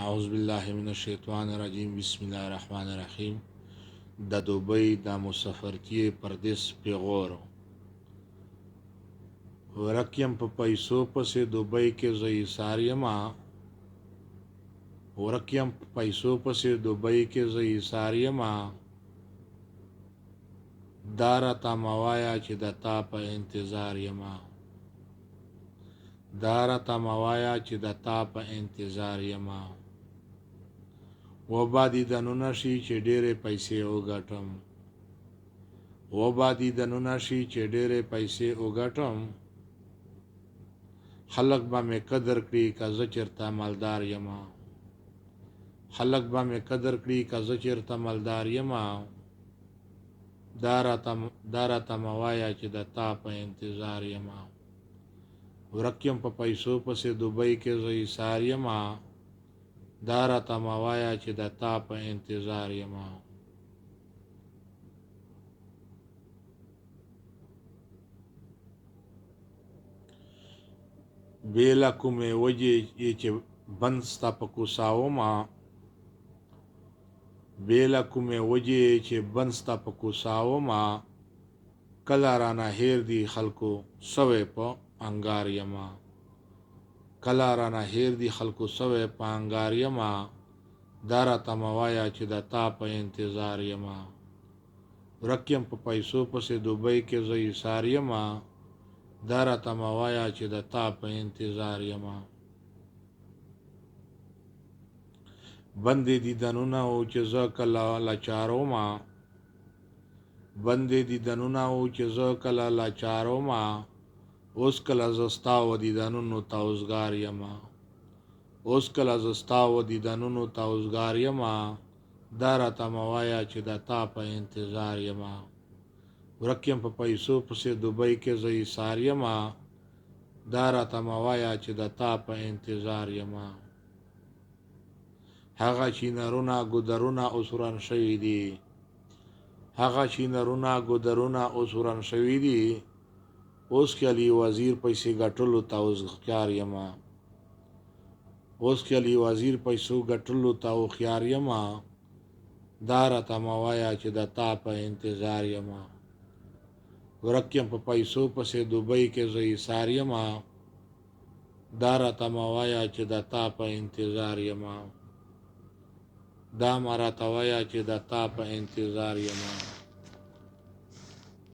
اعوذ بالله من الشیطان الرجیم بسم الله الرحمن الرحیم. د دوبۍ د مسافرتی پردیس پیغور ورکیم په پیسو پسې دوبۍ کې زه ایثار یما ورکیم په پیسو پسې دوبۍ کې زه ایثار یما دا راته موایا چې د تا په انتظار یما دا راته موایا چې د تا په انتظار یما و با دیدنونه شي چې ډېرې پیسې وګټم و با دیدنونه شي چې ډېرې پیسې وګټم خلق به مې قدر کړي که زه چېرته مالدار یما خلق به مې قدر کړي که زه چېرته مالدار یما دا راته مه وایه چې د تا په انتظار یما ورک یم په پیسو پسې دوبۍ کې زه ایثار یما دا راته مه وایه چې د تا په انتظار یما بیله کومې وجې چې بند ستا په کوڅه ومه بیله کومې وجې چې بند ستا په کوڅه ومه کله رانه هیر دي خلکو سوی په انګار یما کله رانه هیر دي خلکو سوی په انګار یما دا راته مه وایه چې د تا په انتظار یما ورک یم په پیسو پسې دوبۍ کې زه ایثار یما دا راته مه وایه چې د تا په انتظار یما بندې دیدنونه و چې زه کله لاچار ومه بندې دیدنونه و چې زه کله لاچار ومه اوس کله زه ستا و دیدنونو ته اوزګار یمه اوس کله زه ستا و دیدنونو ته اوزګار یمه دا راته مه وایه چې د تا په انتظار یمه ورک یم په پیسو پسې دوبۍ کې زه ایثار یمه دا راته مه وایه چې د تا په انتظار یمه هغه چینرونه ګودرونه اوس وران شوي دي هغه چینرونه ګودرونه اوس وران شوي دي اوس کې علي وزیر پیسې ګټلو ته اوس هوښیار یمه اوس کې علي وزیر پیسو ګټلو ته هوښیار یمه دا راته مه وایه چې د تا په انتظار یمه ورک یم په پیسو پسې دوبۍ کې زه ایثار یمه دا راته مه وایه چې د تا په انتظار یمه دا مه راته وایه چې د تا په انتظار یمه